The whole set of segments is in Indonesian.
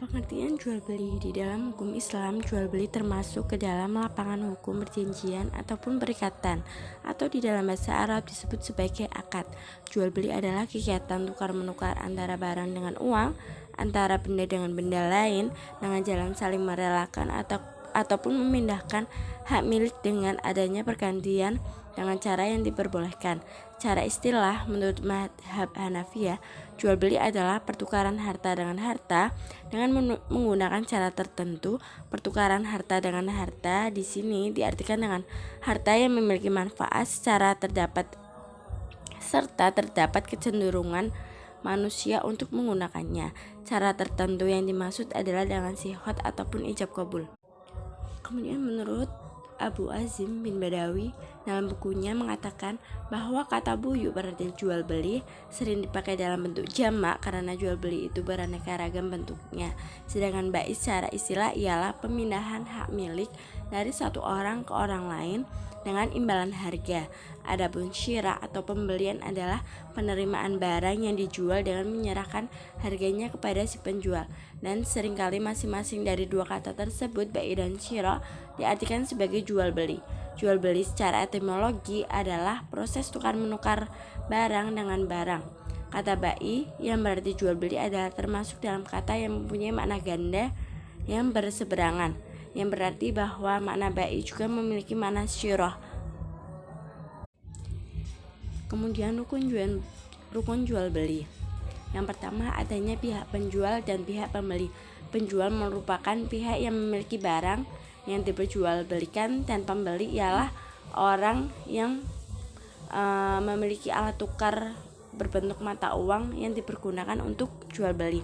Pengertian jual beli di dalam hukum Islam, jual beli termasuk ke dalam lapangan hukum perjanjian ataupun perikatan, atau di dalam bahasa Arab disebut sebagai akad. Jual beli adalah kegiatan tukar menukar antara barang dengan uang, antara benda dengan benda lain, dengan jalan saling merelakan ataupun memindahkan hak milik dengan adanya pergantian dengan cara yang diperbolehkan. Cara istilah menurut mazhab Hanafiyah, jual beli adalah pertukaran harta dengan harta dengan menggunakan cara tertentu. Pertukaran harta dengan harta di sini diartikan dengan harta yang memiliki manfaat secara serta terdapat kecenderungan manusia untuk menggunakannya. Cara tertentu yang dimaksud adalah dengan sihhat ataupun ijab kabul. Kemudian menurut Abu Azim bin Badawi dalam bukunya mengatakan bahwa kata buyu berarti jual beli sering dipakai dalam bentuk jamak karena jual beli itu beraneka ragam bentuknya. Sedangkan bai secara istilah ialah pemindahan hak milik dari satu orang ke orang lain dengan imbalan harga. Adapun syira atau pembelian adalah penerimaan barang yang dijual dengan menyerahkan harganya kepada si penjual. Dan seringkali masing-masing dari dua kata tersebut, bai dan syira, diartikan sebagai jual beli. Jual beli secara etimologi adalah proses tukar menukar barang dengan barang. Kata bai yang berarti jual beli adalah termasuk dalam kata yang mempunyai makna ganda yang berseberangan, yang berarti bahwa makna bai juga memiliki makna syirah. Kemudian rukun jual beli. Yang pertama, adanya pihak penjual dan pihak pembeli. Penjual merupakan pihak yang memiliki barang yang diperjualbelikan, dan pembeli ialah orang yang memiliki alat tukar berbentuk mata uang yang dipergunakan untuk jual beli.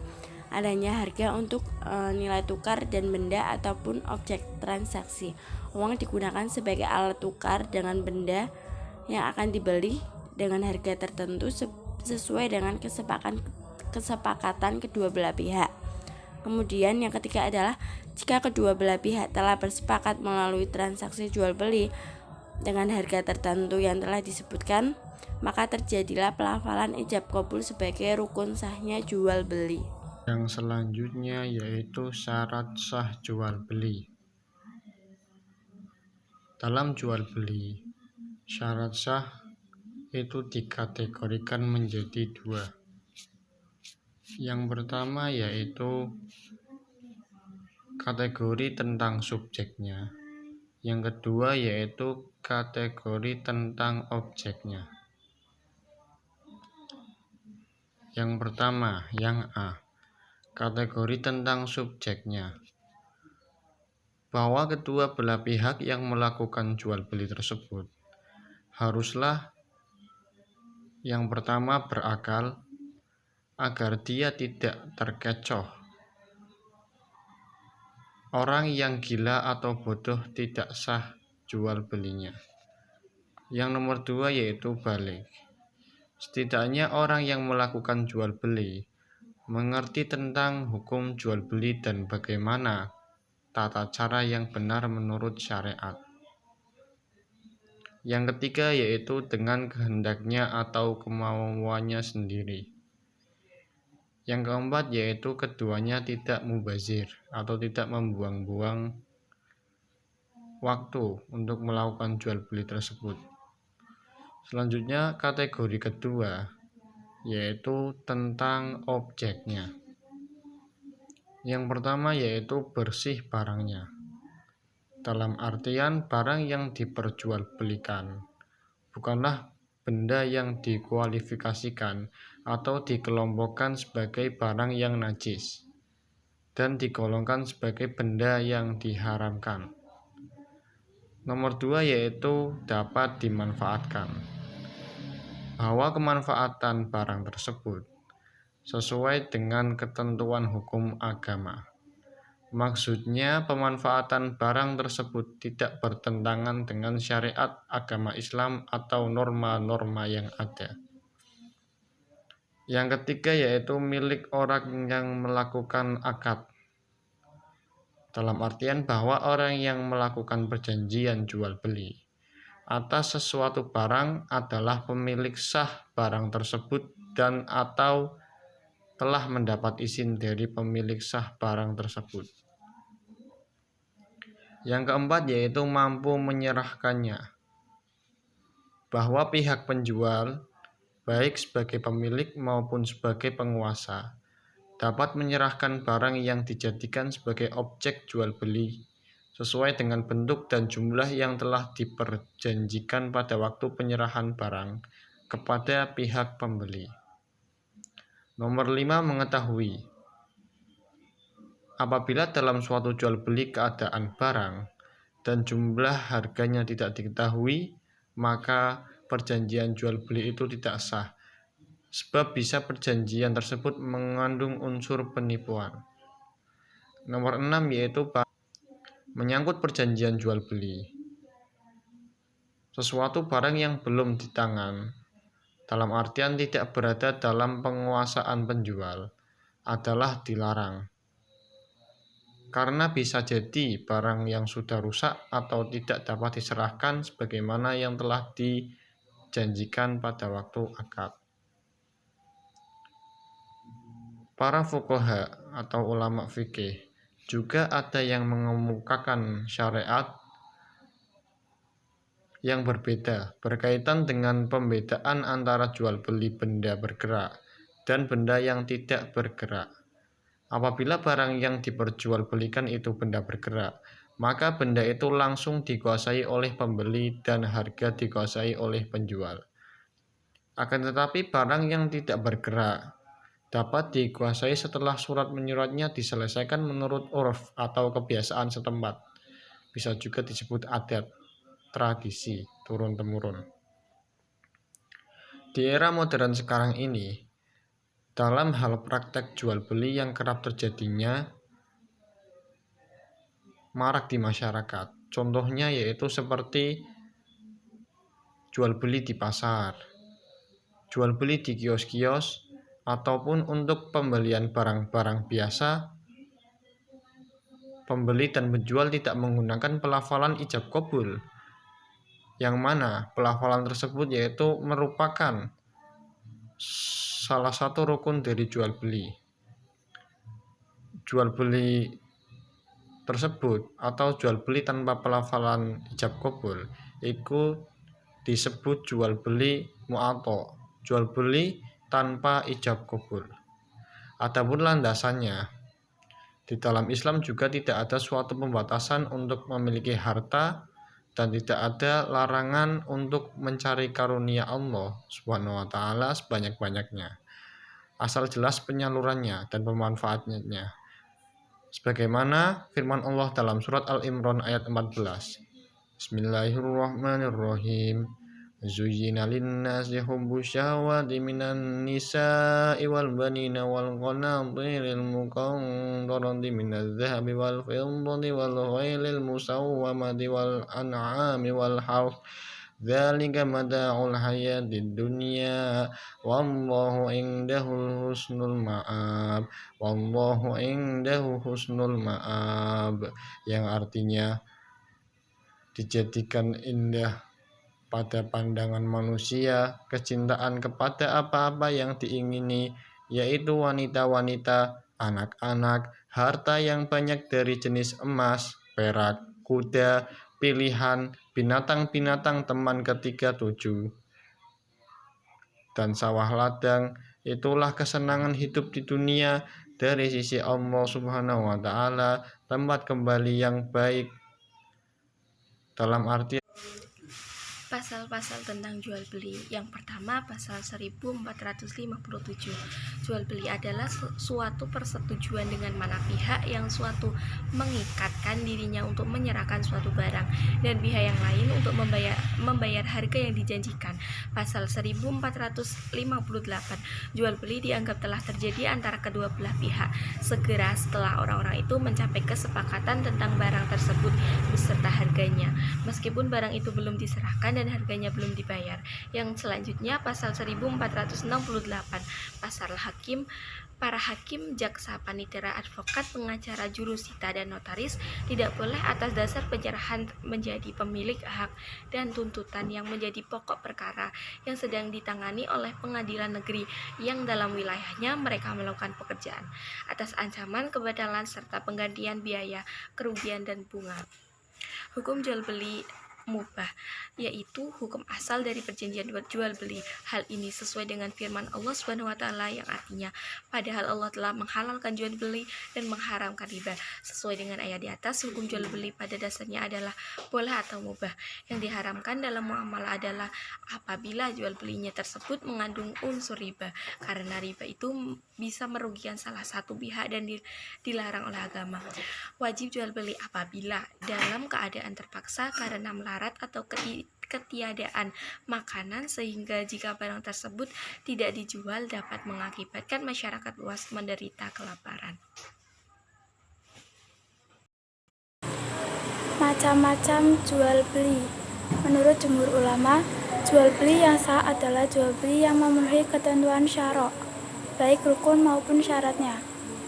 Adanya harga untuk nilai tukar dan benda ataupun objek transaksi. Uang digunakan sebagai alat tukar dengan benda yang akan dibeli dengan harga tertentu sesuai dengan kesepakatan kedua belah pihak. Kemudian yang ketiga adalah jika kedua belah pihak telah bersepakat melalui transaksi jual beli dengan harga tertentu yang telah disebutkan, maka terjadilah pelafalan ijab kabul sebagai rukun sahnya jual beli. Yang selanjutnya yaitu syarat sah jual beli. Dalam jual beli, syarat sah itu dikategorikan menjadi dua. Yang pertama yaitu kategori tentang subjeknya. Yang kedua yaitu kategori tentang objeknya. Yang pertama, yang A, kategori tentang subjeknya. Bahwa kedua belah pihak yang melakukan jual beli tersebut haruslah yang pertama berakal agar dia tidak terkecoh. Orang yang gila atau bodoh tidak sah jual belinya. Yang nomor dua yaitu baligh. Setidaknya orang yang melakukan jual beli mengerti tentang hukum jual beli dan bagaimana tata cara yang benar menurut syariat. Yang ketiga yaitu dengan kehendaknya atau kemauannya sendiri. Yang keempat yaitu keduanya tidak mubazir atau tidak membuang-buang waktu untuk melakukan jual beli tersebut. Selanjutnya kategori kedua yaitu tentang objeknya. Yang pertama yaitu bersih barangnya. Dalam artian barang yang diperjualbelikan bukanlah benda yang dikualifikasikan atau dikelompokkan sebagai barang yang najis dan digolongkan sebagai benda yang diharamkan. Nomor dua yaitu dapat dimanfaatkan. Bahwa kemanfaatan barang tersebut sesuai dengan ketentuan hukum agama. Maksudnya pemanfaatan barang tersebut tidak bertentangan dengan syariat agama Islam atau norma-norma yang ada. Yang ketiga yaitu milik orang yang melakukan akad. Dalam artian bahwa orang yang melakukan perjanjian jual beli atas sesuatu barang adalah pemilik sah barang tersebut dan atau telah mendapat izin dari pemilik sah barang tersebut. Yang keempat yaitu mampu menyerahkannya, bahwa pihak penjual, baik sebagai pemilik maupun sebagai penguasa, dapat menyerahkan barang yang dijadikan sebagai objek jual beli sesuai dengan bentuk dan jumlah yang telah diperjanjikan pada waktu penyerahan barang kepada pihak pembeli. Nomor 5, mengetahui. Apabila dalam suatu jual beli keadaan barang dan jumlah harganya tidak diketahui, maka perjanjian jual beli itu tidak sah, sebab bisa perjanjian tersebut mengandung unsur penipuan. Nomor 6 yaitu menyangkut perjanjian jual beli. Sesuatu barang yang belum di tangan, dalam artian tidak berada dalam penguasaan penjual, adalah dilarang. Karena bisa jadi barang yang sudah rusak atau tidak dapat diserahkan sebagaimana yang telah dijanjikan pada waktu akad. Para fuqaha atau ulama fikih juga ada yang mengemukakan syariat yang berbeda berkaitan dengan pembedaan antara jual beli benda bergerak dan benda yang tidak bergerak. Apabila barang yang diperjualbelikan itu benda bergerak, maka benda itu langsung dikuasai oleh pembeli dan harga dikuasai oleh penjual. Akan tetapi barang yang tidak bergerak dapat dikuasai setelah surat menyuratnya diselesaikan menurut urf atau kebiasaan setempat. Bisa juga disebut adat, tradisi, turun-temurun. Di era modern sekarang ini, dalam hal praktek jual beli yang kerap terjadinya marak di masyarakat. Contohnya yaitu seperti jual beli di pasar, jual beli di kios-kios, ataupun untuk pembelian barang-barang biasa. Pembeli dan penjual tidak menggunakan pelafalan ijab qabul, yang mana pelafalan tersebut yaitu merupakan salah satu rukun dari jual beli. Jual beli tersebut atau jual beli tanpa pelafalan ijab qabul itu disebut jual beli mu'ato, jual beli tanpa ijab qabul. Adapun landasannya, di dalam Islam juga tidak ada suatu pembatasan untuk memiliki harta dan tidak ada larangan untuk mencari karunia Allah Subhanahu wa taala sebanyak-banyaknya, asal jelas penyalurannya dan pemanfaatannya. Sebagaimana firman Allah dalam surat Al-Imran ayat 14. Bismillahirrahmanirrahim. Zuyyina lin-nasi hubbus syahawati minan nisa'i wal banina wal qanatiril muqantarati minadh dhahabi wal fiddati wal khaylil musawwamati wal an'ami wal harth. Dzalika mata'ul hayatid dunya wallahu indahu husnul ma'ab. Wallahu indahu husnul ma'ab, yang artinya dijadikan indah pada pandangan manusia kecintaan kepada apa-apa yang diingini, yaitu wanita-wanita, anak-anak, harta yang banyak dari jenis emas, perak, kuda, pilihan, binatang-binatang teman ketiga 7, dan sawah ladang. Itulah kesenangan hidup di dunia dari sisi Allah Subhanahu wa taala, tempat kembali yang baik. Dalam arti Pasal-pasal tentang jual beli. Yang pertama, pasal 1457. Jual beli adalah suatu persetujuan dengan mana pihak yang suatu mengikatkan dirinya untuk menyerahkan suatu barang dan pihak yang lain untuk membayar harga yang dijanjikan. Pasal 1458. Jual beli dianggap telah terjadi antara kedua belah pihak segera setelah orang-orang itu mencapai kesepakatan tentang barang tersebut beserta harganya. meskipun barang itu belum diserahkan dan harganya belum dibayar. Yang selanjutnya pasal 1468, pasal hakim. Para hakim, jaksa, panitera, advokat, pengacara, jurusita, dan notaris tidak boleh atas dasar penyerahan menjadi pemilik hak dan tuntutan yang menjadi pokok perkara yang sedang ditangani oleh pengadilan negeri yang dalam wilayahnya mereka melakukan pekerjaan, atas ancaman kebatalan serta penggantian biaya, kerugian, dan bunga. Hukum jual beli mubah, yaitu hukum asal dari perjanjian jual beli. Hal ini sesuai dengan firman Allah Subhanahu wa taala yang artinya, padahal Allah telah menghalalkan jual beli dan mengharamkan riba. Sesuai dengan ayat di atas, hukum jual beli pada dasarnya adalah boleh atau mubah. Yang diharamkan dalam muamalah adalah apabila jual belinya tersebut mengandung unsur riba, karena riba itu bisa merugikan salah satu pihak dan dilarang oleh agama. Wajib jual beli apabila dalam keadaan terpaksa karena melarat atau ketiadaan makanan, sehingga jika barang tersebut tidak dijual dapat mengakibatkan masyarakat luas menderita kelaparan. Macam-macam jual beli. Menurut jumhur ulama, jual beli yang sah adalah jual beli yang memenuhi ketentuan syara', baik rukun maupun syaratnya.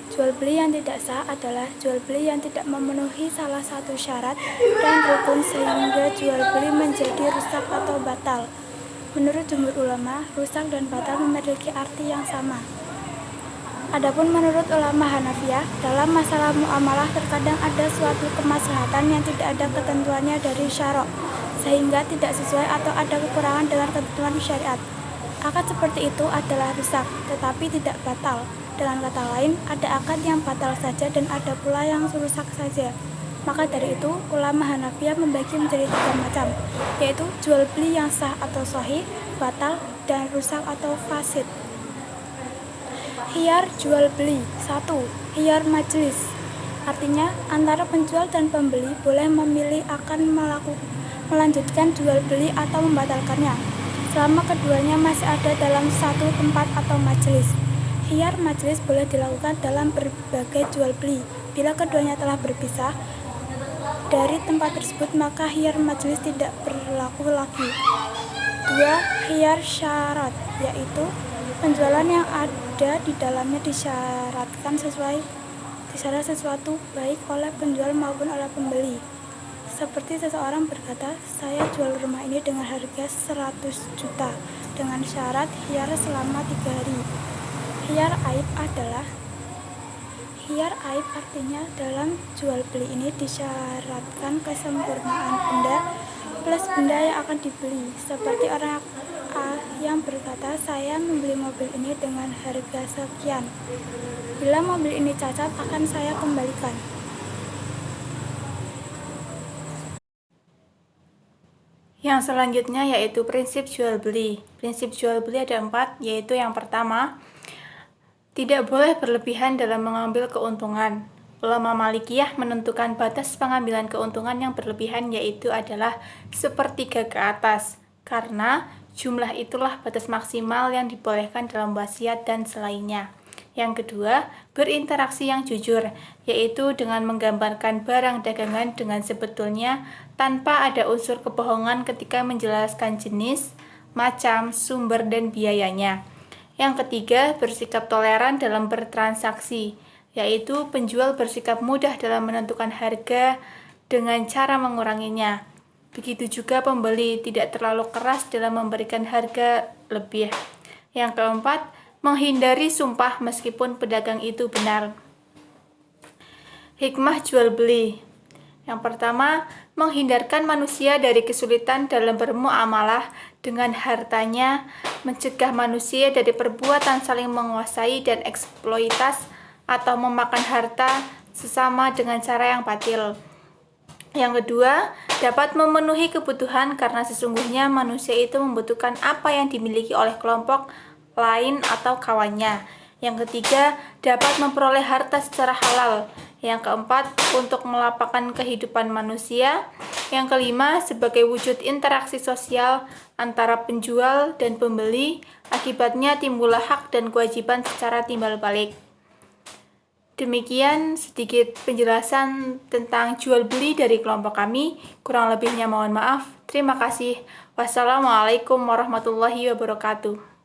Jual beli yang tidak sah adalah jual beli yang tidak memenuhi salah satu syarat dan rukun sehingga jual beli menjadi rusak atau batal. Menurut jumhur ulama, rusak dan batal memiliki arti yang sama. Adapun menurut ulama Hanafiyah, dalam masalah muamalah terkadang ada suatu kemaslahatan yang tidak ada ketentuannya dari syara', sehingga tidak sesuai atau ada kekurangan dengan ketentuan syariat. Akad seperti itu adalah rusak, tetapi tidak batal. Dengan kata lain, ada akad yang batal saja dan ada pula yang rusak saja. Maka dari itu, ulama Hanafiyah membagi menjadi 3 macam, yaitu jual beli yang sah atau sahih, batal, dan rusak atau fasid. Khiyar jual beli. 1. Khiyar majlis. Artinya, antara penjual dan pembeli boleh memilih akan melanjutkan jual beli atau membatalkannya, selama keduanya masih ada dalam satu tempat atau majelis. Khiyar majlis boleh dilakukan dalam berbagai jual beli. Bila keduanya telah berpisah dari tempat tersebut, maka khiyar majlis tidak berlaku lagi. 2. Khiyar syarat, yaitu penjualan yang ada di dalamnya disyarat sesuatu baik oleh penjual maupun oleh pembeli. Seperti seseorang berkata, saya jual rumah ini dengan harga 100 juta dengan syarat khiyar selama 3 hari. Khiyar aib artinya dalam jual beli ini disyaratkan kesempurnaan benda plus benda yang akan dibeli. Seperti orang yang berkata, saya membeli mobil ini dengan harga sekian. Bila mobil ini cacat, akan saya kembalikan. Yang selanjutnya yaitu prinsip jual beli. Prinsip jual beli ada 4, yaitu yang pertama, tidak boleh berlebihan dalam mengambil keuntungan. Ulama Malikiyah menentukan batas pengambilan keuntungan yang berlebihan yaitu adalah 1/3 ke atas, karena jumlah itulah batas maksimal yang dibolehkan dalam wasiat dan selainnya. Yang kedua, berinteraksi yang jujur, yaitu dengan menggambarkan barang dagangan dengan sebetulnya tanpa ada unsur kebohongan ketika menjelaskan jenis, macam, sumber, dan biayanya. Yang ketiga, bersikap toleran dalam bertransaksi, yaitu penjual bersikap mudah dalam menentukan harga dengan cara menguranginya. Begitu juga pembeli tidak terlalu keras dalam memberikan harga lebih. Yang keempat, menghindari sumpah meskipun pedagang itu benar. Hikmah jual beli. Yang pertama, menghindarkan manusia dari kesulitan dalam bermuamalah dengan hartanya, mencegah manusia dari perbuatan saling menguasai dan eksploitas atau memakan harta sesama dengan cara yang batil. Yang kedua, dapat memenuhi kebutuhan karena sesungguhnya manusia itu membutuhkan apa yang dimiliki oleh kelompok lain atau kawannya. Yang ketiga, dapat memperoleh harta secara halal. Yang keempat, untuk melapangkan kehidupan manusia. Yang kelima, sebagai wujud interaksi sosial antara penjual dan pembeli, akibatnya timbullah hak dan kewajiban secara timbal balik. Demikian sedikit penjelasan tentang jual beli dari kelompok kami. Kurang lebihnya mohon maaf. Terima kasih. Wassalamualaikum warahmatullahi wabarakatuh.